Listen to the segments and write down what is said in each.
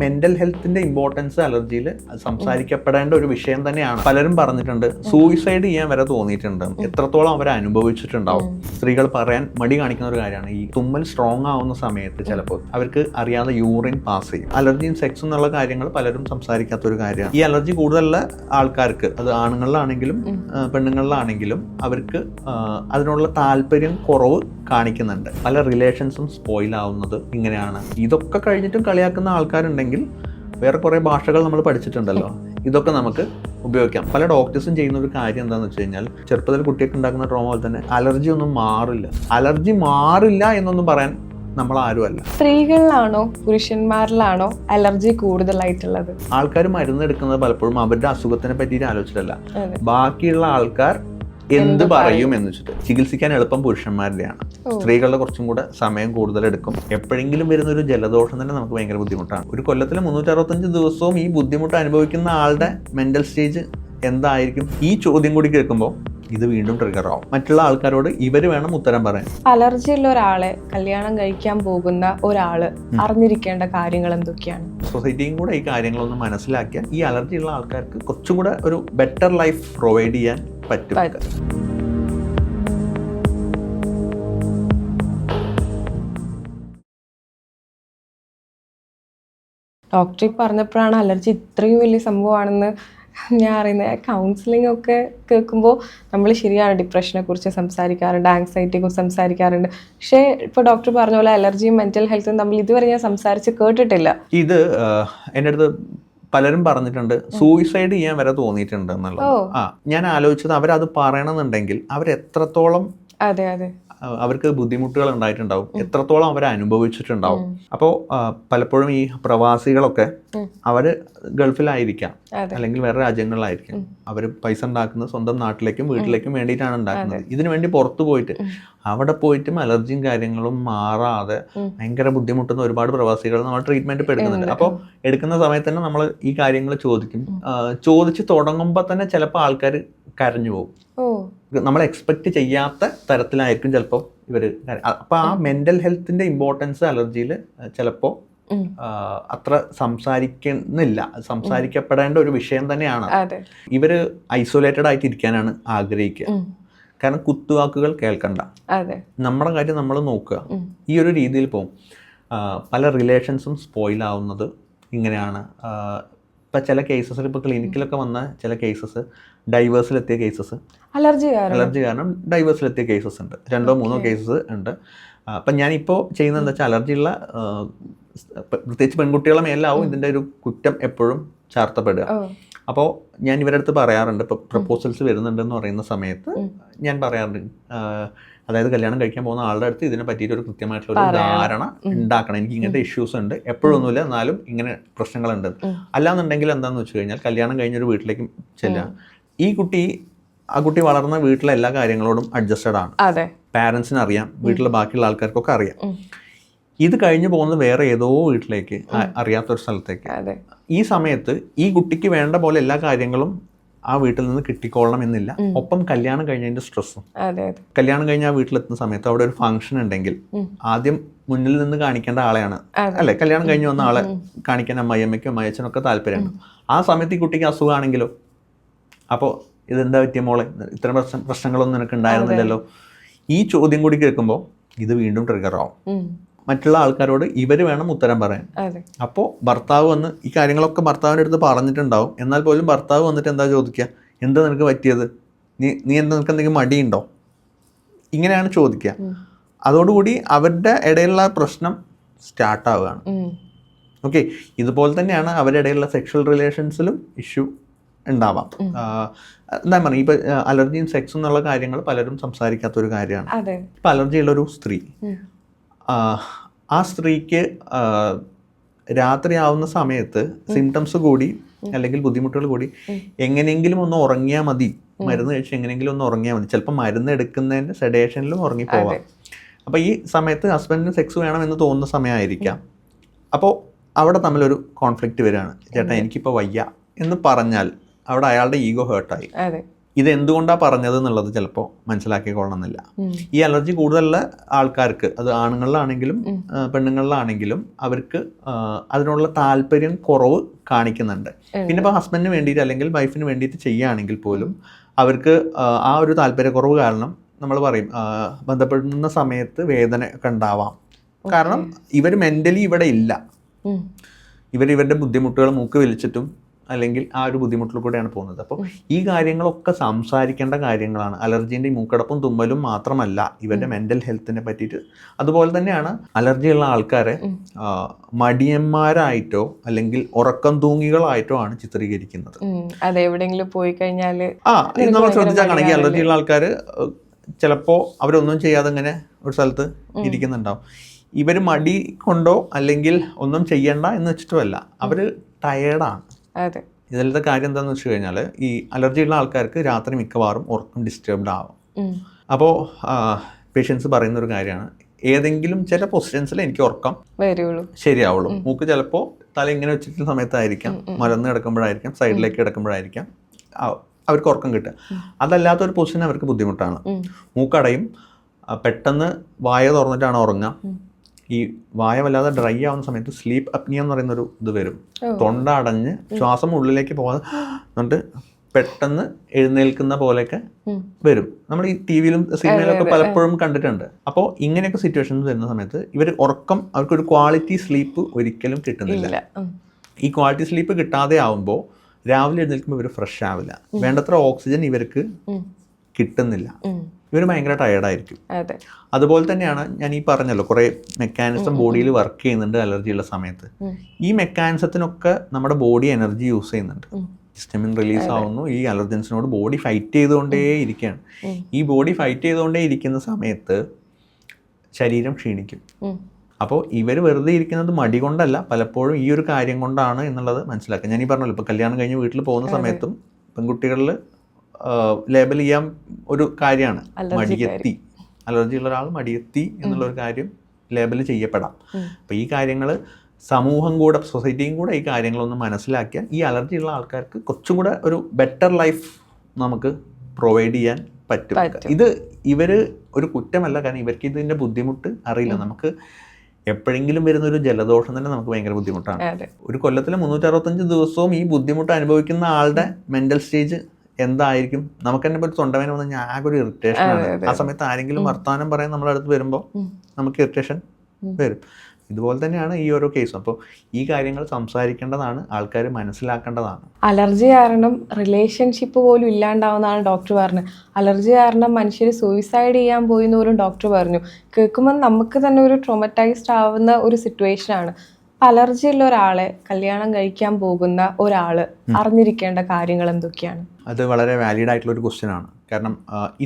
Mental ഹെൽത്തിന്റെ importance അലർജിയിൽ സംസാരിക്കപ്പെടേണ്ട ഒരു വിഷയം തന്നെയാണ്. പലരും പറഞ്ഞിട്ടുണ്ട് സൂയിസൈഡ് ചെയ്യാൻ വരെ തോന്നിയിട്ടുണ്ട്, എത്രത്തോളം അവർ അനുഭവിച്ചിട്ടുണ്ടാവും. സ്ത്രീകൾ പറയാൻ മടി കാണിക്കുന്ന ഒരു കാര്യമാണ് ഈ തുമ്മൽ സ്ട്രോങ് ആവുന്ന സമയത്ത് ചിലപ്പോൾ അവർക്ക് അറിയാതെ യൂറിൻ പാസ് ചെയ്യും. അലർജിയും സെക്സ് എന്നുള്ള കാര്യങ്ങൾ പലരും സംസാരിക്കാത്ത ഒരു കാര്യമാണ്. ഈ അലർജി കൂടുതലുള്ള ആൾക്കാർക്ക്, അത് ആണുങ്ങളിലാണെങ്കിലും പെണ്ണുങ്ങളിലാണെങ്കിലും, അവർക്ക് അതിനുള്ള താല്പര്യം കുറവ് കാണിക്കുന്നുണ്ട്. പല റിലേഷൻസും സ്പോയിൽ ആവുന്നത് ഇങ്ങനെയാണ്. ഇതൊക്കെ കഴിഞ്ഞിട്ടും കളിയാക്കുന്ന ആൾക്കാരുണ്ടെങ്കിൽ വേറെ കുറേ ഭാഷകൾ നമ്മൾ പഠിച്ചിട്ടുണ്ടല്ലോ, ഇതൊക്കെ നമുക്ക് ഉപയോഗിക്കാം. പല ഡോക്ടേഴ്സും ചെയ്യുന്ന ഒരു കാര്യം എന്താണെന്ന് വെച്ച് കഴിഞ്ഞാൽ, ചെറുപ്പത്തിൽ കുട്ടിയൊക്കെ ഉണ്ടാക്കുന്ന ട്രോമ പോലെ തന്നെ അലർജി ഒന്നും മാറില്ല, അലർജി മാറില്ല എന്നൊന്നും പറയാൻ നമ്മൾ ആരുമല്ല. സ്ത്രീകളിലാണോ പുരുഷന്മാരിലാണോ അലർജി കൂടുതലായിട്ടുള്ളത്? ആൾക്കാർ മരുന്ന് എടുക്കുന്നത് പലപ്പോഴും അവരുടെ അസുഖത്തിനെ പറ്റിയിട്ട് ആലോചിച്ചിട്ടല്ല, ബാക്കിയുള്ള ആൾക്കാർ എന്ത് പറയും എന്ന് വെച്ചിട്ട്. ചികിത്സിക്കാൻ എളുപ്പം പുരുഷന്മാരുടെയാണ്, സ്ത്രീകളുടെ കുറച്ചും കൂടെ സമയം കൂടുതലെടുക്കും. എപ്പോഴെങ്കിലും വരുന്ന ഒരു ജലദോഷം തന്നെ നമുക്ക് ഭയങ്കര ബുദ്ധിമുട്ടാണ്. ഒരു കൊല്ലത്തിൽ 365 ദിവസവും ഈ ബുദ്ധിമുട്ട് അനുഭവിക്കുന്ന ആളുടെ മെന്റൽ സ്റ്റേജ് എന്തായിരിക്കും? ഈ ചോദ്യം കൂടി കേൾക്കുമ്പോൾ ഇത് വീണ്ടും ട്രിഗർ ആവും. മറ്റുള്ള ആൾക്കാരോട് ഇവര് വേണം ഉത്തരം പറയാൻ. അലർജി ഉള്ള ഒരാളെ കല്യാണം കഴിക്കാൻ പോകുന്ന ഒരാള് അറിഞ്ഞിരിക്കേണ്ട കാര്യങ്ങൾ എന്തൊക്കെയാണ്? സൊസൈറ്റിയും കൂടെ ഈ കാര്യങ്ങളൊന്ന് മനസ്സിലാക്കിയാൽ ഈ അലർജി ഉള്ള ആൾക്കാർക്ക് കുറച്ചും കൂടെ ഒരു ബെറ്റർ ലൈഫ് പ്രൊവൈഡ് ചെയ്യാൻ പറ്റും. ഡോക്ടർ പറഞ്ഞപ്പോഴാണ് അലർജി ഇത്രയും വലിയ സംഭവമാണെന്ന് ഞാൻ അറിയുന്നത്. കൗൺസിലിംഗ് ഒക്കെ കേൾക്കുമ്പോൾ നമ്മൾ ശരിയാണ് ഡിപ്രഷനെ കുറിച്ച് സംസാരിക്കാറുണ്ട്, ആങ്സൈറ്റിയെ കുറിച്ച് സംസാരിക്കാറുണ്ട്. പക്ഷേ ഇപ്പോൾ ഡോക്ടർ പറഞ്ഞ പോലെ അലർജിയും മെന്റൽ ഹെൽത്തും തമ്മിൽ ഇതുവരെ ഞാൻ സംസാരിച്ച് കേട്ടിട്ടില്ല. ഇത് എൻ്റെ അടുത്ത് പലരും പറഞ്ഞിട്ടുണ്ട് സൂയിസൈഡ് ചെയ്യാൻ വരെ തോന്നിയിട്ടുണ്ട് എന്നുള്ളത്. ഞാൻ ആലോചിച്ചത് അവരത് പറയണമെന്നുണ്ടെങ്കിൽ അവരെത്രത്തോളം അവർക്ക് ബുദ്ധിമുട്ടുകൾ ഉണ്ടായിട്ടുണ്ടാവും, എത്രത്തോളം അവർ അനുഭവിച്ചിട്ടുണ്ടാവും. അപ്പോൾ പലപ്പോഴും ഈ പ്രവാസികളൊക്കെ അവര് ഗൾഫിലായിരിക്കാം, അല്ലെങ്കിൽ വേറെ രാജ്യങ്ങളിലായിരിക്കും. അവർ പൈസ ഉണ്ടാക്കുന്നത് സ്വന്തം നാട്ടിലേക്കും വീട്ടിലേക്കും വേണ്ടിയിട്ടാണ് ഉണ്ടാക്കുന്നത്. ഇതിനു വേണ്ടി പുറത്തു പോയിട്ട് അവിടെ പോയിട്ടും അലർജിയും കാര്യങ്ങളും മാറാതെ ഭയങ്കര ബുദ്ധിമുട്ടുന്ന ഒരുപാട് പ്രവാസികൾ നമ്മൾ ട്രീറ്റ്മെന്റ് ഇപ്പോൾ എടുക്കുന്നുണ്ട്. അപ്പോൾ എടുക്കുന്ന സമയത്ത് തന്നെ നമ്മൾ ഈ കാര്യങ്ങൾ ചോദിക്കും. ചോദിച്ച് തുടങ്ങുമ്പോൾ തന്നെ ചിലപ്പോൾ ആൾക്കാർ കരഞ്ഞു പോകും. നമ്മൾ എക്സ്പെക്ട് ചെയ്യാത്ത തരത്തിലായിരിക്കും ചിലപ്പോൾ ഇവര്. അപ്പൊ ആ മെന്റൽ ഹെൽത്തിന്റെ ഇമ്പോർട്ടൻസ് അലർജിയിൽ ചിലപ്പോൾ അത്ര സംസാരിക്കുന്നില്ല, സംസാരിക്കപ്പെടേണ്ട ഒരു വിഷയം തന്നെയാണ്. ഇവര് ഐസൊലേറ്റഡ് ആയിട്ട് ഇരിക്കാനാണ് ആഗ്രഹിക്കുക. കാരണം കുത്തുവാക്കുകൾ കേൾക്കണ്ട, നമ്മുടെ കാര്യം നമ്മൾ നോക്കുക. ഈ ഒരു രീതിയിൽ പോകും. പല റിലേഷൻസും സ്പോയിൽ ആവുന്നത് ഇങ്ങനെയാണ്. ഇപ്പം ചില കേസസിൽ, ഇപ്പോൾ ക്ലിനിക്കിലൊക്കെ വന്ന ചില കേസസ് ഡൈവേഴ്സിലെത്തിയ കേസസ്, അലർജി കാരണം ഡൈവേഴ്സിലെത്തിയ കേസസ് ഉണ്ട്. 2 or 3 കേസസ് ഉണ്ട്. അപ്പം ഞാനിപ്പോൾ ചെയ്യുന്നത് എന്താ വെച്ചാൽ, അലർജിയുള്ള പ്രത്യേകിച്ച് പെൺകുട്ടികളെ മേലാവും ഇതിൻ്റെ ഒരു കുറ്റം എപ്പോഴും ചാർത്തപ്പെടുക. അപ്പോൾ ഞാൻ ഇവരുടെ അടുത്ത് പറയാറുണ്ട്, ഇപ്പോൾ പ്രപ്പോസൽസ് വരുന്നുണ്ടെന്ന് പറയുന്ന സമയത്ത് ഞാൻ പറയാറുണ്ട്, അതായത് കല്യാണം കഴിക്കാൻ പോകുന്ന ആളുടെ അടുത്ത് ഇതിനെ പറ്റിയിട്ട് ഒരു കൃത്യമായിട്ടുള്ള ഒരു ധാരണ ഉണ്ടാക്കണം. എനിക്ക് ഇങ്ങനത്തെ ഇഷ്യൂസ് ഉണ്ട്, എപ്പോഴൊന്നുമില്ല, എന്നാലും ഇങ്ങനെ പ്രശ്നങ്ങളുണ്ട്. അല്ലാന്നുണ്ടെങ്കിൽ എന്താണെന്ന് വെച്ച് കഴിഞ്ഞാൽ, കല്യാണം കഴിഞ്ഞൊരു വീട്ടിലേക്ക് ചെല്ലാം, ആ കുട്ടി വളർന്ന വീട്ടിലെ എല്ലാ കാര്യങ്ങളോടും അഡ്ജസ്റ്റഡ് ആണ്. പാരൻസിന് അറിയാം, വീട്ടിലെ ബാക്കിയുള്ള ആൾക്കാർക്കൊക്കെ അറിയാം. ഇത് കഴിഞ്ഞു പോകുന്നത് വേറെ ഏതോ വീട്ടിലേക്ക്, അറിയാത്തൊരു സ്ഥലത്തേക്ക്. ഈ സമയത്ത് ഈ കുട്ടിക്ക് വേണ്ട പോലെ എല്ലാ കാര്യങ്ങളും ആ വീട്ടിൽ നിന്ന് കിട്ടിക്കൊള്ളണം എന്നില്ല. ഒപ്പം കല്യാണം കഴിഞ്ഞതിന്റെ സ്ട്രെസ്സും. കല്യാണം കഴിഞ്ഞ ആ വീട്ടിലെത്തുന്ന സമയത്ത് അവിടെ ഒരു ഫംഗ്ഷൻ ഉണ്ടെങ്കിൽ ആദ്യം മുന്നിൽ നിന്ന് കാണിക്കേണ്ട ആളെയാണ്, അല്ലെ? കല്യാണം കഴിഞ്ഞ് വന്ന ആളെ കാണിക്കാൻ അമ്മയമ്മയ്ക്കും അമ്മയച്ഛനൊക്കെ താല്പര്യമാണ്. ആ സമയത്ത് ഈ കുട്ടിക്ക് അസുഖമാണെങ്കിലോ, അപ്പോൾ ഇതെന്താ പറ്റിയ മോളെ, ഇത്തരം പ്രശ്നങ്ങളൊന്നും നിനക്ക് ഉണ്ടായിരുന്നില്ലല്ലോ. ഈ ചോദ്യം കൂടി കേൾക്കുമ്പോൾ ഇത് വീണ്ടും ട്രിഗർ ആവും. മറ്റുള്ള ആൾക്കാരോട് ഇവര് വേണം ഉത്തരം പറയാൻ. അപ്പോൾ ഭർത്താവ് വന്ന് ഈ കാര്യങ്ങളൊക്കെ ഭർത്താവിൻ്റെ അടുത്ത് പറഞ്ഞിട്ടുണ്ടാവും. എന്നാൽ പോലും ഭർത്താവ് വന്നിട്ട് എന്താ ചോദിക്കുക, എന്താ നിനക്ക് പറ്റിയത്, നീ എന്താ, നിനക്ക് എന്തെങ്കിലും മടിയുണ്ടോ, ഇങ്ങനെയാണ് ചോദിക്കുക. അതോടുകൂടി അവരുടെ ഇടയിലുള്ള പ്രശ്നം സ്റ്റാർട്ടാവുകയാണ്. ഓക്കെ, ഇതുപോലെ തന്നെയാണ് അവരുടെ ഇടയിലുള്ള സെക്ഷൽ റിലേഷൻസിലും ഇഷ്യൂ ഉണ്ടാവാം. എന്താ പറയുക, ഇപ്പം അലർജിയും സെക്സും എന്നുള്ള കാര്യങ്ങൾ പലരും സംസാരിക്കാത്തൊരു കാര്യമാണ്. ഇപ്പം അലർജിയുള്ളൊരു സ്ത്രീ, ആ സ്ത്രീക്ക് രാത്രി ആവുന്ന സമയത്ത് സിംറ്റംസ് കൂടി അല്ലെങ്കിൽ ബുദ്ധിമുട്ടുകൾ കൂടി എങ്ങനെയെങ്കിലും ഒന്ന് ഉറങ്ങിയാൽ മതി, മരുന്ന് കഴിച്ച് എങ്ങനെയെങ്കിലും ഒന്ന് ഉറങ്ങിയാൽ മതി. ചിലപ്പോൾ മരുന്ന് എടുക്കുന്നതിൻ്റെ സെഡേഷനിലും ഉറങ്ങിപ്പോവാം. അപ്പോൾ ഈ സമയത്ത് ഹസ്ബൻഡിന് സെക്സ് വേണമെന്ന് തോന്നുന്ന സമയമായിരിക്കാം. അപ്പോൾ അവിടെ തമ്മിലൊരു കോൺഫ്ലിക്റ്റ് വരികയാണ്. ചേട്ടാ എനിക്കിപ്പോൾ വയ്യ എന്ന് പറഞ്ഞാൽ അവിടെ അയാളുടെ ഈഗോ ഹേർട്ടായി. ഇത് എന്തുകൊണ്ടാണ് പറഞ്ഞത് എന്നുള്ളത് ചിലപ്പോൾ മനസ്സിലാക്കിക്കൊള്ളണമെന്നില്ല. ഈ അലർജി കൂടുതലുള്ള ആൾക്കാർക്ക്, അത് ആണുങ്ങളിലാണെങ്കിലും പെണ്ണുങ്ങളിലാണെങ്കിലും, അവർക്ക് അതിനുള്ള താല്പര്യം കുറവ് കാണിക്കുന്നുണ്ട്. പിന്നെ ഇപ്പോൾ ഹസ്ബൻഡിന് വേണ്ടിയിട്ട് അല്ലെങ്കിൽ വൈഫിന് വേണ്ടിയിട്ട് ചെയ്യുകയാണെങ്കിൽ പോലും അവർക്ക് ആ ഒരു താല്പര്യക്കുറവ് കാരണം നമ്മൾ പറയും ബന്ധപ്പെടുന്ന സമയത്ത് വേദന ഒക്കെ ഉണ്ടാവാം. കാരണം ഇവർ മെൻ്റലി ഇവിടെ ഇല്ല. ഇവരുടെ ബുദ്ധിമുട്ടുകൾ മൂക്ക് വലിച്ചിട്ടും അല്ലെങ്കിൽ ആ ഒരു ബുദ്ധിമുട്ടിൽ കൂടെയാണ് പോകുന്നത്. അപ്പോൾ ഈ കാര്യങ്ങളൊക്കെ സംസാരിക്കേണ്ട കാര്യങ്ങളാണ്. അലർജീൻ്റെ മൂക്കടപ്പും തുമ്മലും മാത്രമല്ല, ഇവരുടെ മെൻ്റൽ ഹെൽത്തിനെ പറ്റിയിട്ട്. അതുപോലെ തന്നെയാണ് അലർജിയുള്ള ആൾക്കാരെ മടിയന്മാരായിട്ടോ അല്ലെങ്കിൽ ഉറക്കം തൂങ്ങികളായിട്ടോ ആണ് ചിത്രീകരിക്കുന്നത്. അതെവിടെയെങ്കിലും പോയി കഴിഞ്ഞാൽ നമ്മൾ ശ്രദ്ധിച്ചാൽ കാണെങ്കിൽ അലർജിയുള്ള ആൾക്കാർ ചിലപ്പോൾ അവരൊന്നും ചെയ്യാതെ ഇങ്ങനെ ഒരു സ്ഥലത്ത് ഇരിക്കുന്നുണ്ടാവും. ഇവർ മടി കൊണ്ടോ അല്ലെങ്കിൽ ഒന്നും ചെയ്യണ്ട എന്ന് വെച്ചിട്ടുമല്ല, അവർ ടയേർഡാണ്. ഇതിലത്തെ കാര്യം എന്താണെന്ന് വെച്ച് കഴിഞ്ഞാൽ ഈ അലർജിയുള്ള ആൾക്കാർക്ക് രാത്രി മിക്കവാറും ഉറക്കം ഡിസ്റ്റർബ്ഡ് ആവും. അപ്പോൾ പേഷ്യൻസ് പറയുന്ന ഒരു കാര്യമാണ്, ഏതെങ്കിലും ചില പൊസിഷൻസിൽ എനിക്ക് ഉറക്കം ശരിയാവുള്ളൂ. മൂക്ക് ചിലപ്പോൾ തല ഇങ്ങനെ വെച്ചിട്ടുള്ള സമയത്തായിരിക്കാം, മലർന്ന് കിടക്കുമ്പോഴായിരിക്കാം, സൈഡിലേക്ക് കിടക്കുമ്പോഴായിരിക്കാം അവർക്ക് ഉറക്കം കിട്ടുക. അതല്ലാത്തൊരു പൊസിഷൻ അവർക്ക് ബുദ്ധിമുട്ടാണ്. മൂക്കടയും, പെട്ടെന്ന് വായ തുറന്നിട്ടാണ് ഉറങ്ങുക. ഈ വായ വല്ലാതെ ഡ്രൈ ആവുന്ന സമയത്ത് സ്ലീപ്പ് അപ്നിയ എന്ന് പറയുന്നൊരു ഇത് വരും. തൊണ്ട അടഞ്ഞ് ശ്വാസം ഉള്ളിലേക്ക് പോകാതെ എന്നിട്ട് പെട്ടെന്ന് എഴുന്നേൽക്കുന്ന പോലെയൊക്കെ വരും. നമ്മൾ ഈ ടി വിയിലും സിനിമയിലൊക്കെ പലപ്പോഴും കണ്ടിട്ടുണ്ട്. അപ്പോൾ ഇങ്ങനെയൊക്കെ സിറ്റുവേഷൻസ് വരുന്ന സമയത്ത് ഇവർ ഉറക്കം, അവർക്കൊരു ക്വാളിറ്റി സ്ലീപ്പ് ഒരിക്കലും കിട്ടുന്നില്ല. ഈ ക്വാളിറ്റി സ്ലീപ്പ് കിട്ടാതെ ആവുമ്പോൾ രാവിലെ എഴുന്നേൽക്കുമ്പോൾ ഇവർ ഫ്രഷ് ആവില്ല. വേണ്ടത്ര ഓക്സിജൻ ഇവർക്ക് കിട്ടുന്നില്ല. ഇവർ ഭയങ്കര ടയേർഡായിരിക്കും. അതുപോലെ തന്നെയാണ് ഞാൻ ഈ പറഞ്ഞല്ലോ, കുറേ മെക്കാനിസം ബോഡിയിൽ വർക്ക് ചെയ്യുന്നുണ്ട് അലർജിയുള്ള സമയത്ത്. ഈ മെക്കാനിസത്തിനൊക്കെ നമ്മുടെ ബോഡി എനർജി യൂസ് ചെയ്യുന്നുണ്ട്. ഹിസ്റ്റമിൻ റിലീസ് ആവുന്നു. ഈ അലർജൻസിനോട് ബോഡി ഫൈറ്റ് ചെയ്തുകൊണ്ടേ ഇരിക്കുകയാണ്. ഈ ബോഡി ഫൈറ്റ് ചെയ്തുകൊണ്ടേ ഇരിക്കുന്ന സമയത്ത് ശരീരം ക്ഷീണിക്കും. അപ്പോൾ ഇവർ വെറുതെ ഇരിക്കുന്നത് മടി കൊണ്ടല്ല, പലപ്പോഴും ഈ ഒരു കാര്യം കൊണ്ടാണ് എന്നുള്ളത് മനസ്സിലാക്കുക. ഞാൻ ഈ പറഞ്ഞല്ലോ, ഇപ്പോൾ കല്യാണം കഴിഞ്ഞ് വീട്ടിൽ പോകുന്ന സമയത്തും പെൺകുട്ടികളിൽ ലേബൽ ചെയ്യാൻ ഒരു കാര്യമാണ് മടിയെത്തി. അലർജിയുള്ള ഒരാൾ മടിയെത്തി എന്നുള്ളൊരു കാര്യം ലേബൽ ചെയ്യപ്പെടാം. അപ്പോൾ ഈ കാര്യങ്ങൾ സമൂഹം കൂടെ, സൊസൈറ്റിയും കൂടെ ഈ കാര്യങ്ങളൊന്ന് മനസ്സിലാക്കിയാൽ ഈ അലർജിയുള്ള ആൾക്കാർക്ക് കുറച്ചും കൂടെ ഒരു ബെറ്റർ ലൈഫ് നമുക്ക് പ്രൊവൈഡ് ചെയ്യാൻ പറ്റും. ഇത് ഇവർ ഒരു കുറ്റമല്ല, കാരണം ഇവർക്ക് ഇതിൻ്റെ ബുദ്ധിമുട്ട് അറിയില്ല. നമുക്ക് എപ്പോഴെങ്കിലും വരുന്നൊരു ജലദോഷം തന്നെ നമുക്ക് ഭയങ്കര ബുദ്ധിമുട്ടാണ്. ഒരു കൊല്ലത്തിൽ 365 ദിവസവും ഈ ബുദ്ധിമുട്ട് അനുഭവിക്കുന്ന ആളുടെ മെൻ്റൽ സ്റ്റേജ് എന്തായിരിക്കും? നമുക്ക് തന്നെ ഇപ്പോൾ തൊണ്ടവേദന വന്നു കഴിഞ്ഞാൽ ആകെ ഒരു ഇറിറ്റേഷനാണ്. ആ സമയത്ത് ആരെങ്കിലും വർത്തമാനം പറയാൻ നമ്മുടെ അടുത്ത് വരുമ്പോൾ നമുക്ക് ഇറിറ്റേഷൻ വരും. ഇതുപോലെ തന്നെയാണ് ഈ ഓരോ കേസും. അപ്പോൾ ഈ കാര്യങ്ങൾ സംസാരിക്കേണ്ടതാണ്, ആൾക്കാർ മനസ്സിലാക്കേണ്ടതാണ്. അലർജി കാരണം റിലേഷൻഷിപ്പ് പോലും ഇല്ലാണ്ടാവുന്നതാണ് ഡോക്ടർ പറഞ്ഞത്. അലർജി കാരണം മനുഷ്യർ സൂയിസൈഡ് ചെയ്യാൻ പോയി എന്ന് പോലും ഡോക്ടർ പറഞ്ഞു. കേൾക്കുമ്പോൾ നമുക്ക് തന്നെ ഒരു ട്രോമറ്റൈസ്ഡ് ആവുന്ന ഒരു സിറ്റുവേഷനാണ്. അലർജി ഉള്ള ഒരാളെ കല്യാണം കഴിക്കാൻ പോകുന്ന ഒരാൾ അറിഞ്ഞിരിക്കേണ്ട കാര്യങ്ങൾ എന്തൊക്കെയാണ്? അത് വളരെ വാലിഡ് ആയിട്ടുള്ള ഒരു ക്വസ്റ്റ്യൻ ആണ്. കാരണം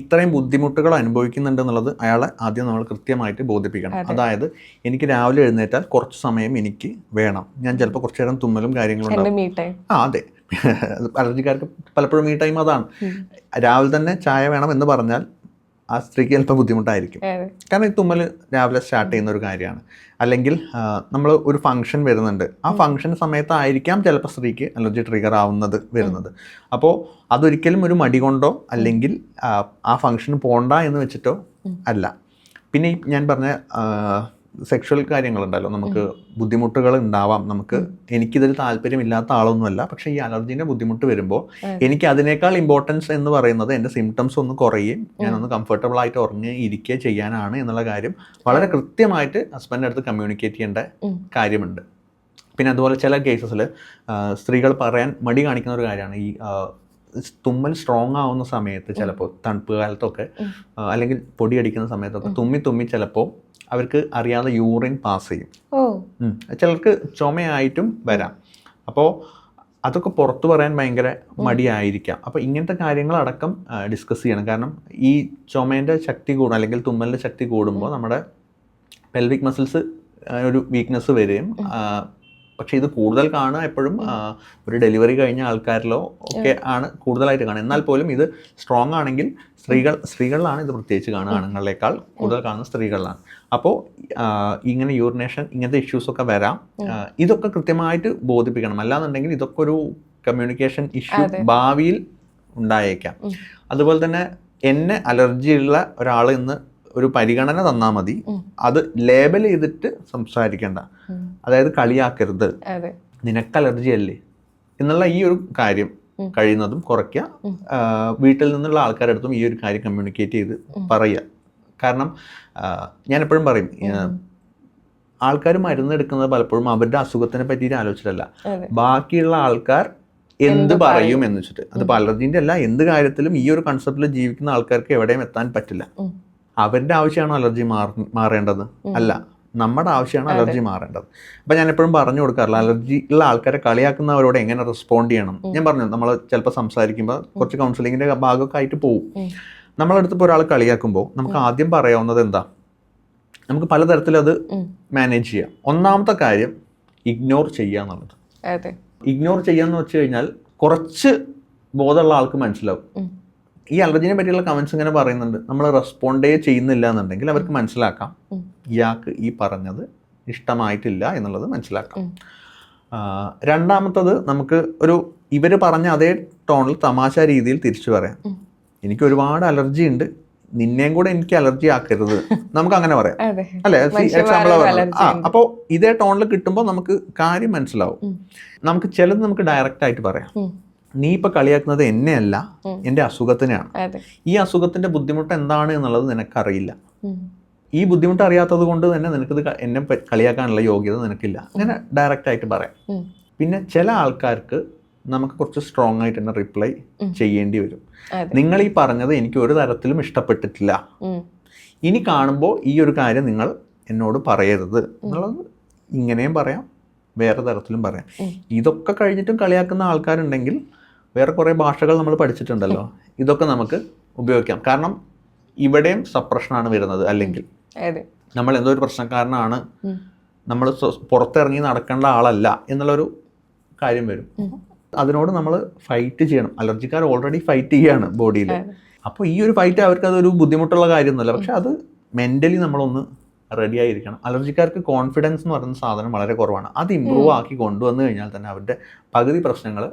ഇത്രയും ബുദ്ധിമുട്ടുകൾ അനുഭവിക്കുന്നുണ്ട് എന്നുള്ളത് അയാളെ ആദ്യം നമ്മൾ കൃത്യമായിട്ട് ബോധിപ്പിക്കണം. അതായത് എനിക്ക് രാവിലെ എഴുന്നേറ്റാൽ കുറച്ച് സമയം എനിക്ക് വേണം. ഞാൻ ചിലപ്പോൾ കുറച്ചു നേരം തുമ്മലും കാര്യങ്ങളും ഉണ്ടാവും. അതെ, അലർജിക്കാർക്ക് പലപ്പോഴും ഈ ടൈം അതാണ്. രാവിലെ തന്നെ ചായ വേണം എന്ന് പറഞ്ഞാൽ ആ സ്ത്രീക്ക് ചിലപ്പോൾ ബുദ്ധിമുട്ടായിരിക്കും. കാരണം ഈ തുമ്മൽ രാവിലെ സ്റ്റാർട്ട് ചെയ്യുന്ന ഒരു കാര്യമാണ്. അല്ലെങ്കിൽ നമ്മൾ ഒരു ഫംഗ്ഷൻ വരുന്നുണ്ട്, ആ ഫംഗ്ഷൻ സമയത്തായിരിക്കാം ചിലപ്പോൾ സ്ത്രീക്ക് അലർജി ട്രിഗർ ആവുന്നത് വരുന്നത്. അപ്പോൾ അതൊരിക്കലും ഒരു മടി കൊണ്ടോ അല്ലെങ്കിൽ ആ ഫംഗ്ഷന് പോണ്ട എന്ന് വെച്ചിട്ടോ അല്ല. പിന്നെ ഞാൻ പറഞ്ഞ സെക്ഷൽ കാര്യങ്ങളുണ്ടല്ലോ, നമുക്ക് ബുദ്ധിമുട്ടുകൾ ഉണ്ടാവാം. എനിക്കിതിൽ താല്പര്യമില്ലാത്ത ആളൊന്നുമല്ല, പക്ഷേ ഈ അലർജീൻ്റെ ബുദ്ധിമുട്ട് വരുമ്പോൾ എനിക്ക് അതിനേക്കാൾ ഇമ്പോർട്ടൻസ് എന്ന് പറയുന്നത് എൻ്റെ സിംറ്റംസ് ഒന്ന് കുറയുകയും ഞാനൊന്ന് കംഫർട്ടബിൾ ആയിട്ട് ഉറങ്ങി ഇരിക്കുക ചെയ്യാനാണ് എന്നുള്ള കാര്യം വളരെ കൃത്യമായിട്ട് ഹസ്ബൻഡിൻ്റെ അടുത്ത് കമ്മ്യൂണിക്കേറ്റ് ചെയ്യേണ്ട കാര്യമുണ്ട്. പിന്നെ അതുപോലെ ചില കേസസിൽ സ്ത്രീകൾ പറയാൻ മടി കാണിക്കുന്ന ഒരു കാര്യമാണ് ഈ തുമ്മൽ സ്ട്രോങ് ആവുന്ന സമയത്ത്, ചിലപ്പോൾ തണുപ്പ് കാലത്തൊക്കെ അല്ലെങ്കിൽ പൊടി അടിക്കുന്ന സമയത്തൊക്കെ തുമ്മി ചിലപ്പോൾ അവർക്ക് അറിയാതെ യൂറിൻ പാസ് ചെയ്യും. ചിലർക്ക് ചുമയായിട്ടും വരാം. അപ്പോൾ അതൊക്കെ പുറത്തു പറയാൻ ഭയങ്കര മടിയായിരിക്കാം. അപ്പോൾ ഇങ്ങനത്തെ കാര്യങ്ങളടക്കം ഡിസ്കസ് ചെയ്യണം. കാരണം ഈ ചുമേൻ്റെ ശക്തി കൂടും അല്ലെങ്കിൽ തുമ്മലിൻ്റെ ശക്തി കൂടുമ്പോൾ നമ്മുടെ പെൽവിക് മസിൽസ് ഒരു വീക്ക്നെസ് വരികയും, പക്ഷേ ഇത് കൂടുതൽ കാണുക എപ്പോഴും ഒരു ഡെലിവറി കഴിഞ്ഞ ആൾക്കാരിലോ ഒക്കെ ആണ് കൂടുതലായിട്ട് കാണുക. എന്നാൽ പോലും ഇത് സ്ട്രോങ് ആണെങ്കിൽ സ്ത്രീകളിലാണ് ഇത് പ്രത്യേകിച്ച് കാണുക, ആണുങ്ങളേക്കാൾ കൂടുതൽ കാണുന്ന സ്ത്രീകളിലാണ്. അപ്പോൾ ഇങ്ങനെ യൂറിനേഷൻ ഇങ്ങനത്തെ ഇഷ്യൂസൊക്കെ വരാം. ഇതൊക്കെ കൃത്യമായിട്ട് ബോധിപ്പിക്കണം. അല്ലാന്നുണ്ടെങ്കിൽ ഇതൊക്കെ ഒരു കമ്മ്യൂണിക്കേഷൻ ഇഷ്യൂ ഭാവിയിൽ ഉണ്ടായേക്കാം. അതുപോലെ തന്നെ എന്നെ അലർജി ഉള്ള ഒരാൾ ഇന്ന് ഒരു പരിഗണന തന്നാൽ മതി, അത് ലേബൽ ചെയ്തിട്ട് സംസാരിക്കേണ്ട. അതായത് കളിയാക്കരുത്, നിനക്ക് അലർജി അല്ലേ എന്നുള്ള ഈ ഒരു കാര്യം കഴിയുന്നതും കുറയ്ക്കുക. വീട്ടിൽ നിന്നുള്ള ആൾക്കാരുടെ അടുത്തും ഈ ഒരു കാര്യം കമ്മ്യൂണിക്കേറ്റ് ചെയ്ത് പറയുക. കാരണം ഞാൻ എപ്പോഴും പറയും, ആൾക്കാർ മരുന്നെടുക്കുന്നത് പലപ്പോഴും അവരുടെ അസുഖത്തിനെ പറ്റിയിട്ട് ആലോചിച്ചിട്ടല്ല, ബാക്കിയുള്ള ആൾക്കാർ എന്ത് പറയും എന്ന് വെച്ചിട്ട്. അതിപ്പോൾ അലർജീൻ്റെ അല്ല, എന്ത് കാര്യത്തിലും ഈ ഒരു കൺസെപ്റ്റിൽ ജീവിക്കുന്ന ആൾക്കാർക്ക് എവിടെയും എത്താൻ പറ്റില്ല. അവരുടെ ആവശ്യമാണോ അലർജി മാറേണ്ടത്? അല്ല, നമ്മുടെ ആവശ്യമാണ് അലർജി മാറേണ്ടത്. അപ്പം ഞാൻ എപ്പോഴും പറഞ്ഞു കൊടുക്കാറില്ല, അലർജി ഉള്ള ആൾക്കാരെ കളിയാക്കുന്നവരോട് എങ്ങനെ റെസ്പോണ്ട് ചെയ്യണം. ഞാൻ പറഞ്ഞു, നമ്മൾ ചിലപ്പോൾ സംസാരിക്കുമ്പോൾ കുറച്ച് കൗൺസിലിങ്ങിൻ്റെ ഭാഗമൊക്കെ ആയിട്ട് പോകും. നമ്മളടുത്തിപ്പോൾ ഒരാൾ കളിയാക്കുമ്പോൾ നമുക്ക് ആദ്യം പറയാവുന്നത് എന്താ, നമുക്ക് പലതരത്തിലത് മാനേജ് ചെയ്യാം. ഒന്നാമത്തെ കാര്യം ഇഗ്നോർ ചെയ്യുക എന്നുള്ളത്. ഇഗ്നോർ ചെയ്യാന്ന് വെച്ച് കഴിഞ്ഞാൽ കുറച്ച് ബോധമുള്ള ആൾക്ക് മനസ്സിലാവും. ഈ അലർജിനെ പറ്റിയുള്ള കമൻസ് ഇങ്ങനെ പറയുന്നുണ്ട്, നമ്മൾ റെസ്പോണ്ടേ ചെയ്യുന്നില്ല എന്നുണ്ടെങ്കിൽ അവർക്ക് മനസ്സിലാക്കാം ഇയാൾക്ക് ഈ പറഞ്ഞത് ഇഷ്ടമായിട്ടില്ല എന്നുള്ളത് മനസ്സിലാക്കാം. രണ്ടാമത്തത്, നമുക്ക് ഇവർ പറഞ്ഞ അതേ ടോണിൽ തമാശ രീതിയിൽ തിരിച്ചു പറയാം. എനിക്ക് ഒരുപാട് അലർജി ഉണ്ട്, നിന്നെയും കൂടെ എനിക്ക് അലർജി ആക്കരുത്, നമുക്ക് അങ്ങനെ പറയാം അല്ലേ? എക്സാമ്പിൾ അപ്പോൾ ഇതേ ടോണിൽ കിട്ടുമ്പോൾ നമുക്ക് കാര്യം മനസ്സിലാവും. നമുക്ക് ചിലത് നമുക്ക് ഡയറക്റ്റ് ആയിട്ട് പറയാം, നീ ഇപ്പൊ കളിയാക്കുന്നത് എന്നെയല്ല, എന്റെ അസുഖത്തിനെയാണ്. ഈ അസുഖത്തിന്റെ ബുദ്ധിമുട്ട് എന്താണ് എന്നുള്ളത് നിനക്കറിയില്ല. ഈ ബുദ്ധിമുട്ട് അറിയാത്തത് കൊണ്ട് തന്നെ നിനക്കിത് എന്നെ കളിയാക്കാനുള്ള യോഗ്യത നിനക്കില്ല. അങ്ങനെ ഡയറക്റ്റ് ആയിട്ട് പറയാം. പിന്നെ ചില ആൾക്കാർക്ക് നമുക്ക് കുറച്ച് സ്ട്രോങ് ആയിട്ട് തന്നെ റിപ്ലൈ ചെയ്യേണ്ടി വരും. നിങ്ങൾ ഈ പറഞ്ഞത് എനിക്ക് ഒരു തരത്തിലും ഇഷ്ടപ്പെട്ടിട്ടില്ല, ഇനി കാണുമ്പോൾ ഈ ഒരു കാര്യം നിങ്ങൾ എന്നോട് പറയരുത് എന്നുള്ളത് ഇങ്ങനെയും പറയാം, വേറെ തരത്തിലും പറയാം. ഇതൊക്കെ കഴിഞ്ഞിട്ടും കളിയാക്കുന്ന ആൾക്കാരുണ്ടെങ്കിൽ വേറെ കുറേ ഭാഷകൾ നമ്മൾ പഠിച്ചിട്ടുണ്ടല്ലോ, ഇതൊക്കെ നമുക്ക് ഉപയോഗിക്കാം. കാരണം ഇവിടെയും സപ്രഷനാണ് വരുന്നത്. അല്ലെങ്കിൽ നമ്മൾ എന്തോ ഒരു പ്രശ്നക്കാരനാണ്, നമ്മൾ പുറത്തിറങ്ങി നടക്കേണ്ട ആളല്ല എന്നുള്ളൊരു കാര്യം വരും. അതിനോട് നമ്മൾ ഫൈറ്റ് ചെയ്യണം. അലർജിക്കാർ ഓൾറെഡി ഫൈറ്റ് ചെയ്യുകയാണ് ബോഡിയിൽ. അപ്പോൾ ഈ ഒരു ഫൈറ്റ് അവർക്ക് അതൊരു ബുദ്ധിമുട്ടുള്ള കാര്യമൊന്നുമല്ല, പക്ഷെ അത് മെൻ്റലി നമ്മളൊന്ന് റെഡി ആയിരിക്കണം. അലർജിക്കാർക്ക് കോൺഫിഡൻസ് എന്ന് പറയുന്ന സാധനം വളരെ കുറവാണ്. അത് ഇമ്പ്രൂവ് ആക്കി കൊണ്ടുവന്നു കഴിഞ്ഞാൽ തന്നെ അവരുടെ പകുതി പ്രശ്നങ്ങൾ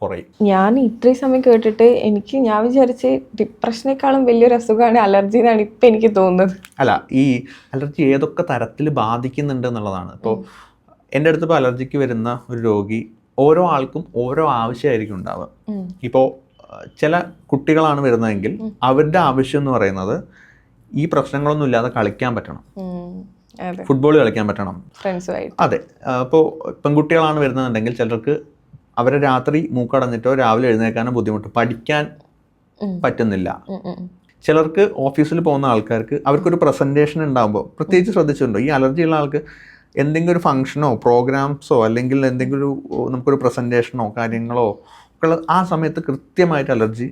കുറയും. ഞാൻ ഇത്രയും സമയം കേട്ടിട്ട് ഞാൻ വിചാരിച്ച് ഡിപ്രഷനേക്കാളും വലിയൊരു അസുഖമാണ് അലർജി എന്നാണ് ഇപ്പം എനിക്ക് തോന്നുന്നത്. അല്ല, ഈ അലർജി ഏതൊക്കെ തരത്തിൽ ബാധിക്കുന്നുണ്ട് എന്നുള്ളതാണ്. ഇപ്പോൾ എൻ്റെ അടുത്ത് ഇപ്പോൾ അലർജിക്ക് വരുന്ന ഒരു രോഗി, ഓരോ ആൾക്കും ഓരോ ആവശ്യമായിരിക്കും ഉണ്ടാവുക. ഇപ്പോൾ ചില കുട്ടികളാണ് വരുന്നതെങ്കിൽ അവരുടെ ആവശ്യം എന്ന് പറയുന്നത് ഈ പ്രശ്നങ്ങളൊന്നും ഇല്ലാതെ കളിക്കാൻ പറ്റണം, ഫുട്ബോൾ കളിക്കാൻ പറ്റണം. അതെ, ഇപ്പോൾ പെൺകുട്ടികളാണ് വരുന്നതെന്നുണ്ടെങ്കിൽ ചിലർക്ക് അവരെ രാത്രി മൂക്കടഞ്ഞിട്ടോ രാവിലെ എഴുന്നേക്കാനോ ബുദ്ധിമുട്ട്, പഠിക്കാൻ പറ്റുന്നില്ല. ചിലർക്ക് ഓഫീസിൽ പോകുന്ന ആൾക്കാർക്ക് അവർക്കൊരു പ്രസൻറ്റേഷൻ ഉണ്ടാകുമ്പോൾ, പ്രത്യേകിച്ച് ശ്രദ്ധിച്ചിട്ടുണ്ടോ, ഈ അലർജി ഉള്ള ആൾക്ക് എന്തെങ്കിലും ഒരു ഫംഗ്ഷനോ പ്രോഗ്രാംസോ അല്ലെങ്കിൽ എന്തെങ്കിലും നമുക്കൊരു പ്രസൻറ്റേഷനോ കാര്യങ്ങളോ ഒക്കെ ഉള്ള ആ സമയത്ത് കൃത്യമായിട്ട് അലർജി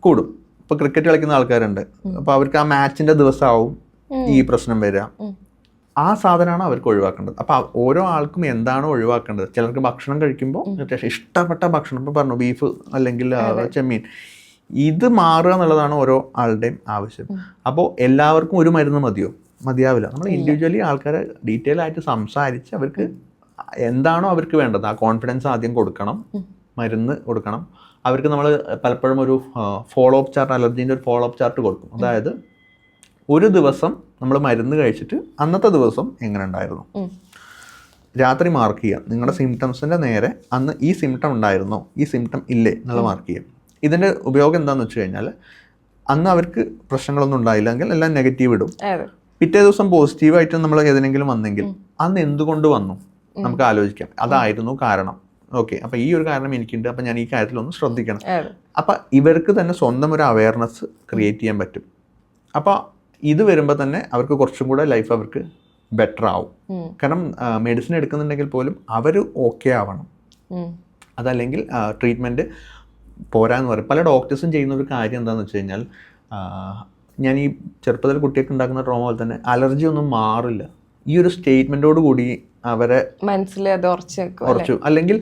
കൂടും. ഇപ്പോൾ ക്രിക്കറ്റ് കളിക്കുന്ന ആൾക്കാരുണ്ട്, അപ്പോൾ അവർക്ക് ആ മാച്ചിൻ്റെ ദിവസമാവും ഈ പ്രശ്നം വരിക. ആ സാധനമാണ് അവർക്ക് ഒഴിവാക്കേണ്ടത്. അപ്പോൾ ഓരോ ആൾക്കും എന്താണോ ഒഴിവാക്കേണ്ടത്. ചിലർക്ക് ഭക്ഷണം കഴിക്കുമ്പോൾ ഇഷ്ടപ്പെട്ട ഭക്ഷണം, ഇപ്പോൾ പറഞ്ഞു ബീഫ് അല്ലെങ്കിൽ ചെമ്മീൻ, ഇത് മാറുക എന്നുള്ളതാണ് ഓരോ ആളുടെയും ആവശ്യം. അപ്പോൾ എല്ലാവർക്കും ഒരു മരുന്ന് മതിയാവില്ല. നമ്മൾ ഇൻഡിവിജ്വലി ആൾക്കാരെ ഡീറ്റെയിൽ ആയിട്ട് സംസാരിച്ച് അവർക്ക് എന്താണോ അവർക്ക് വേണ്ടത് ആ കോൺഫിഡൻസ് ആദ്യം കൊടുക്കണം, മരുന്ന് കൊടുക്കണം. അവർക്ക് നമ്മൾ പലപ്പോഴും ഒരു ഫോളോ അപ്പ് ചാർട്ട്, അലർജീൻ്റെ ഒരു ഫോളോ അപ്പ് ചാർട്ട് കൊടുക്കും. അതായത് ഒരു ദിവസം നമ്മൾ മരുന്ന് കഴിച്ചിട്ട് അന്നത്തെ ദിവസം എങ്ങനെ ഉണ്ടായിരുന്നു, രാത്രി മാർക്ക് ചെയ്യുക. നിങ്ങളുടെ സിംറ്റംസിൻ്റെ നേരെ അന്ന് ഈ സിംറ്റം ഉണ്ടായിരുന്നോ, ഈ സിംറ്റം ഇല്ലേ എന്നുള്ള മാർക്ക് ചെയ്യാം. ഇതിൻ്റെ ഉപയോഗം എന്താണെന്ന് വെച്ച് കഴിഞ്ഞാൽ, അന്ന് അവർക്ക് പ്രശ്നങ്ങളൊന്നും ഉണ്ടായില്ലെങ്കിൽ എല്ലാം നെഗറ്റീവ് ഇടും. പിറ്റേ ദിവസം പോസിറ്റീവായിട്ട് നമ്മൾ ഏതെങ്കിലും വന്നെങ്കിൽ അന്ന് എന്തുകൊണ്ട് വന്നു നമുക്ക് ആലോചിക്കാം. അതായിരുന്നു കാരണം. ഓക്കെ, അപ്പോൾ ഈ ഒരു കാരണം എനിക്കുണ്ട്, അപ്പോൾ ഞാൻ ഈ കാര്യത്തിലൊന്ന് ശ്രദ്ധിക്കണം. അപ്പോൾ ഇവർക്ക് തന്നെ സ്വന്തം ഒരു അവയർനെസ് ക്രിയേറ്റ് ചെയ്യാൻ പറ്റും. അപ്പോൾ ഇത് വരുമ്പോൾ തന്നെ അവർക്ക് കുറച്ചും കൂടെ ലൈഫ് അവർക്ക് ബെറ്റർ ആവും. കാരണം മെഡിസിൻ എടുക്കുന്നുണ്ടെങ്കിൽ പോലും അവർ ഓക്കെ ആവണം. അതല്ലെങ്കിൽ ട്രീറ്റ്മെൻറ്റ് പോരാന്ന് പറയും. പല ഡോക്ടേഴ്സും ചെയ്യുന്ന ഒരു കാര്യം എന്താണെന്ന് വെച്ച് കഴിഞ്ഞാൽ, ഞാൻ ഈ ചെറുപ്പത്തിൽ കുട്ടിയൊക്കെ ഉണ്ടാക്കുന്ന ട്രോമ പോലെ തന്നെ അലർജി ഒന്നും മാറില്ല. ഈ ഒരു സ്റ്റേറ്റ്മെൻറ്റോട് കൂടി അവരെ മനസ്സിൽ ഉറച്ചു. അല്ലെങ്കിൽ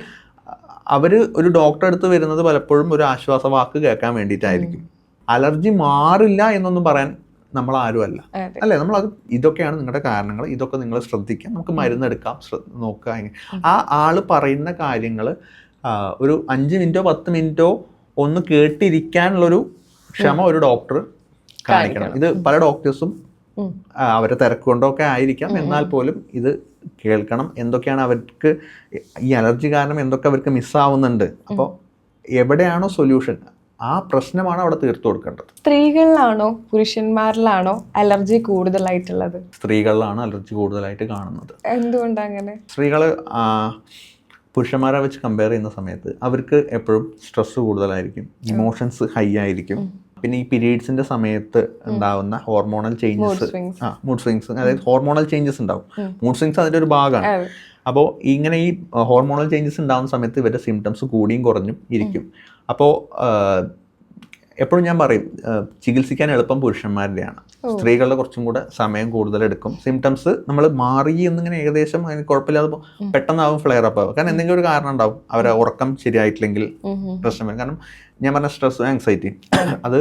അവർ ഒരു ഡോക്ടറെ അടുത്ത് വരുന്നത് പലപ്പോഴും ഒരു ആശ്വാസവാക്ക് കേൾക്കാൻ വേണ്ടിയിട്ടായിരിക്കും. അലർജി മാറില്ല എന്നൊന്നും പറയാൻ നമ്മൾ ആരുമല്ല, അല്ലേ? നമ്മളത് ഇതൊക്കെയാണ് നിങ്ങളുടെ കാരണങ്ങൾ, ഇതൊക്കെ നിങ്ങൾ ശ്രദ്ധിക്കാം, നമുക്ക് മരുന്നെടുക്കാം, നോക്കുക. ആ ആൾ പറയുന്ന കാര്യങ്ങൾ ഒരു 5 മിനിറ്റോ 10 മിനിറ്റോ ഒന്ന് കേട്ടിരിക്കാനുള്ളൊരു ക്ഷമ ഒരു ഡോക്ടർ കാണിക്കണം. ഇത് പല ഡോക്ടേഴ്സും അവരെ തിരക്കുകൊണ്ടൊക്കെ ആയിരിക്കാം, എന്നാൽ പോലും ഇത് കേൾക്കണം. എന്തൊക്കെയാണ് അവർക്ക് ഈ അലർജി കാരണം എന്തൊക്കെ അവർക്ക് മിസ്സാവുന്നുണ്ട്. അപ്പോൾ എവിടെയാണോ സൊല്യൂഷൻ, ആ പ്രശ്നമാണ് അവിടെ തീർത്തു കൊടുക്കേണ്ടത്. സ്ത്രീകളിലാണോ പുരുഷന്മാരിലാണോ അലർജി കൂടുതലായിട്ടുള്ളത്? സ്ത്രീകളിലാണ് അലർജി കൂടുതലായിട്ട് കാണുന്നത്. എന്തുകൊണ്ടാണ് അങ്ങനെ? സ്ത്രീകൾ പുരുഷന്മാരെ വെച്ച് കമ്പയർ ചെയ്യുന്ന സമയത്ത് അവർക്ക് എപ്പോഴും സ്ട്രെസ് കൂടുതലായിരിക്കും, ഇമോഷൻസ് ഹൈ ആയിരിക്കും. പിന്നെ ഈ പീരീഡ്സിന്റെ സമയത്ത് ഉണ്ടാവുന്ന ഹോർമോണൽ ചേഞ്ചസ്, മൂഡ് സ്വിങ്സ്, അതായത് ഹോർമോണൽ ചേഞ്ചസ് ഉണ്ടാവും. മൂഡ് സ്വിങ്സ് അതിൻ്റെ ഒരു ഭാഗമാണ്. അപ്പോൾ ഇങ്ങനെ ഈ ഹോർമോണൽ ചേഞ്ചസ് ഉണ്ടാകുന്ന സമയത്ത് ഇവരുടെ സിംറ്റംസ് കൂടിയും കുറഞ്ഞും ഇരിക്കും. അപ്പോൾ എപ്പോഴും ഞാൻ പറയും, ചികിത്സിക്കാൻ എളുപ്പം പുരുഷന്മാരുടെയാണ്. സ്ത്രീകളുടെ കുറച്ചും കൂടെ സമയം കൂടുതലെടുക്കും. സിംറ്റംസ് നമ്മൾ മാറി എന്നിങ്ങനെ ഏകദേശം അതിന് കുഴപ്പമില്ലാതെ പെട്ടെന്നാവും ഫ്ലെയർ അപ്പ് ആവും. കാരണം എന്തെങ്കിലും ഒരു കാരണം ഉണ്ടാവും. അവരെ ഉറക്കം ശരിയായിട്ടില്ലെങ്കിൽ പ്രശ്നം വരും. കാരണം ഞാൻ പറഞ്ഞ സ്ട്രെസ്, ആങ്സൈറ്റി, അത്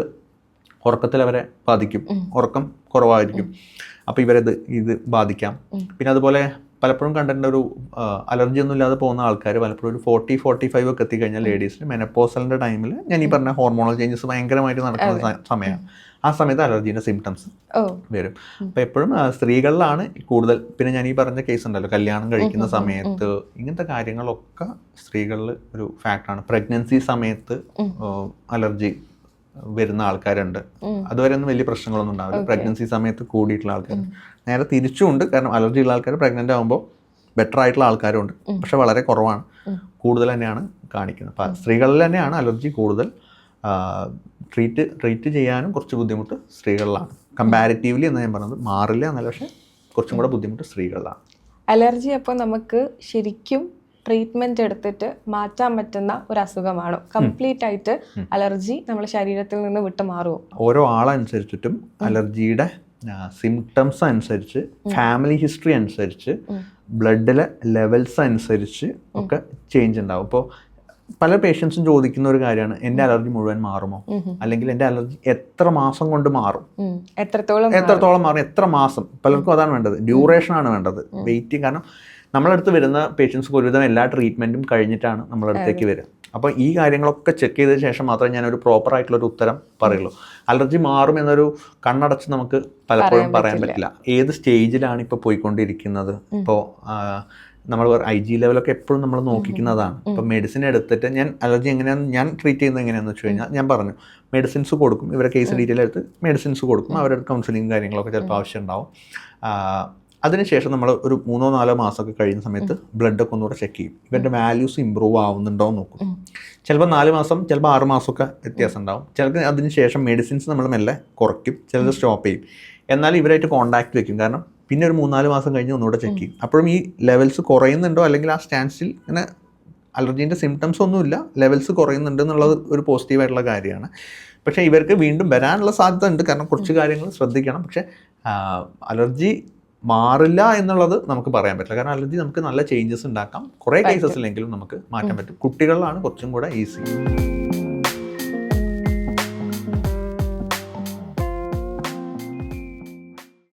ഉറക്കത്തിൽ അവരെ ബാധിക്കും. ഉറക്കം കുറവായിരിക്കും, അപ്പോൾ ഇത് ബാധിക്കാം. പിന്നെ അതുപോലെ പലപ്പോഴും കണ്ടിട്ടുണ്ട്, ഒരു അലർജി ഒന്നും ഇല്ലാതെ പോകുന്ന ആൾക്കാർ പലപ്പോഴും ഒരു 40-45 ഒക്കെ എത്തിക്കഴിഞ്ഞാൽ ലേഡീസിന് മെനപ്പോസലിൻ്റെ ടൈമിൽ ഞാൻ ഈ പറഞ്ഞ ഹോർമോണൽ ചേഞ്ചസ് ഭയങ്കരമായിട്ട് നടക്കുന്ന സമയമാണ്. ആ സമയത്ത് അലർജീൻ്റെ സിംറ്റംസ് വരും. അപ്പോൾ എപ്പോഴും സ്ത്രീകളിലാണ് കൂടുതൽ. പിന്നെ ഞാൻ ഈ പറഞ്ഞ കേസ് ഉണ്ടല്ലോ, കല്യാണം കഴിക്കുന്ന സമയത്ത് ഇങ്ങനത്തെ കാര്യങ്ങളൊക്കെ സ്ത്രീകളിൽ ഒരു ഫാക്ടറാണ്. പ്രഗ്നൻസി സമയത്ത് അലർജി വരുന്ന ആൾക്കാരുണ്ട്. അതുവരെ ഒന്നും വലിയ പ്രശ്നങ്ങളൊന്നും ഉണ്ടാവില്ല. പ്രഗ്നൻസി സമയത്ത് കൂടിയിട്ടുള്ള ആൾക്കാർ. നേരെ തിരിച്ചുമുണ്ട്. കാരണം അലർജി ഉള്ള ആൾക്കാർ പ്രഗ്നൻ്റ് ആകുമ്പോൾ ബെറ്റർ ആയിട്ടുള്ള ആൾക്കാരുണ്ട്, പക്ഷെ വളരെ കുറവാണ്. കൂടുതൽ തന്നെയാണ് കാണിക്കുന്നത്. അപ്പം സ്ത്രീകളിൽ തന്നെയാണ് അലർജി കൂടുതൽ. ട്രീറ്റ് ചെയ്യാനും കുറച്ച് ബുദ്ധിമുട്ട് സ്ത്രീകളിലാണ്. കമ്പാരിറ്റീവ്ലി എന്ന് ഞാൻ പറഞ്ഞത് മാറില്ല എന്നല്ല, പക്ഷേ കുറച്ചും കൂടെ ബുദ്ധിമുട്ട് സ്ത്രീകളിലാണ്. അലർജി അപ്പോൾ നമുക്ക് ശരിക്കും ട്രീറ്റ്മെൻറ്റ് എടുത്തിട്ട് മാറ്റാൻ പറ്റുന്ന ഒരു അസുഖമാണോ? കംപ്ലീറ്റ് ആയിട്ട് അലർജി നമ്മുടെ ശരീരത്തിൽ നിന്ന് വിട്ട് മാറുമോ? ഓരോ ആളനുസരിച്ചിട്ടും അലർജിയുടെ സിംറ്റംസ് അനുസരിച്ച്, ഫാമിലി ഹിസ്റ്ററി അനുസരിച്ച്, ബ്ലഡിലെ ലെവൽസ് അനുസരിച്ച് ഒക്കെ ചേഞ്ച് ഉണ്ടാവും. ഇപ്പോൾ പല പേഷ്യൻസും ചോദിക്കുന്ന ഒരു കാര്യമാണ്, എൻ്റെ അലർജി മുഴുവൻ മാറുമോ, അല്ലെങ്കിൽ എൻ്റെ അലർജി എത്ര മാസം കൊണ്ട് മാറും, എത്രത്തോളം മാറും, എത്ര മാസം. പലർക്കും അതാണ് വേണ്ടത്, ഡ്യൂറേഷനാണ് വേണ്ടത്, വെയിറ്റ്. കാരണം നമ്മളടുത്ത് വരുന്ന പേഷ്യൻസ്ക്ക് ഒരുവിധം എല്ലാ ട്രീറ്റ്മെൻറ്റും കഴിഞ്ഞിട്ടാണ് നമ്മളടുത്തേക്ക് വരിക. അപ്പോൾ ഈ കാര്യങ്ങളൊക്കെ ചെക്ക് ചെയ്തതിന് ശേഷം മാത്രമേ ഞാനൊരു പ്രോപ്പറായിട്ടുള്ളൊരു ഉത്തരം പറയുള്ളൂ. അലർജി മാറും എന്നൊരു കണ്ണടച്ച് നമുക്ക് പലപ്പോഴും പറയാൻ പറ്റില്ല. ഏത് സ്റ്റേജിലാണ് ഇപ്പോൾ പോയിക്കൊണ്ടിരിക്കുന്നത്. ഇപ്പോൾ നമ്മൾ IG ലെവലൊക്കെ എപ്പോഴും നമ്മൾ നോക്കിക്കുന്നതാണ്. ഇപ്പോൾ മെഡിസിൻ എടുത്തിട്ട് ഞാൻ അലർജി എങ്ങനെയാണെന്ന് ഞാൻ ട്രീറ്റ് ചെയ്യുന്നത് എങ്ങനെയാണെന്ന് വെച്ച് കഴിഞ്ഞാൽ, ഞാൻ പറഞ്ഞു മെഡിസിൻസ് കൊടുക്കും. ഇവരെ കേസ് ഡീറ്റെയിൽ എടുത്ത് മെഡിസിൻസ് കൊടുക്കും. അവരുടെ കൗൺസിലിംഗ് കാര്യങ്ങളൊക്കെ ചിലപ്പോൾ ആവശ്യം ഉണ്ടാവും. അതിനുശേഷം നമ്മൾ ഒരു 3-4 മാസമൊക്കെ കഴിയുന്ന സമയത്ത് ബ്ലഡൊക്കെ ഒന്നുകൂടെ ചെക്ക് ചെയ്യും. ഇവരുടെ വാല്യൂസ് ഇമ്പ്രൂവ് ആവുന്നുണ്ടോ എന്ന് നോക്കും. ചിലപ്പോൾ 4 മാസം, ചിലപ്പോൾ 6 മാസമൊക്കെ വ്യത്യാസം ഉണ്ടാവും. ചിലർക്ക് അതിനുശേഷം മെഡിസിൻസ് നമ്മൾ മെല്ലെ കുറയ്ക്കും, ചിലത് സ്റ്റോപ്പ് ചെയ്യും. എന്നാൽ ഇവരായിട്ട് കോൺടാക്ട് വെക്കും. കാരണം പിന്നെ ഒരു 3-4 മാസം കഴിഞ്ഞ് ഒന്നുകൂടെ ചെക്ക് ചെയ്യും. അപ്പോഴും ഈ ലെവൽസ് കുറയുന്നുണ്ടോ, അല്ലെങ്കിൽ ആ സ്റ്റാൻഡ്സ്റ്റിൽ ഇങ്ങനെ അലർജീൻ്റെ സിംറ്റംസ് ഒന്നുമില്ല, ലെവൽസ് കുറയുന്നുണ്ട് എന്നുള്ളത് ഒരു പോസിറ്റീവായിട്ടുള്ള കാര്യമാണ്. പക്ഷേ ഇവർക്ക് വീണ്ടും വരാനുള്ള സാധ്യത ഉണ്ട്. കാരണം കുറച്ച് കാര്യങ്ങൾ ശ്രദ്ധിക്കണം. പക്ഷേ അലർജി മാറില്ല എന്നുള്ളത് നമുക്ക് പറയാൻ പറ്റില്ല. കാരണം അലർജി നമുക്ക് നല്ല ചേഞ്ചസ് ഉണ്ടാക്കാം. കുറേ കേസസിലെങ്കിലും നമുക്ക് മാറ്റാൻ പറ്റും. കുട്ടികളിലാണ് കുറച്ചും കൂടെ ഈസി.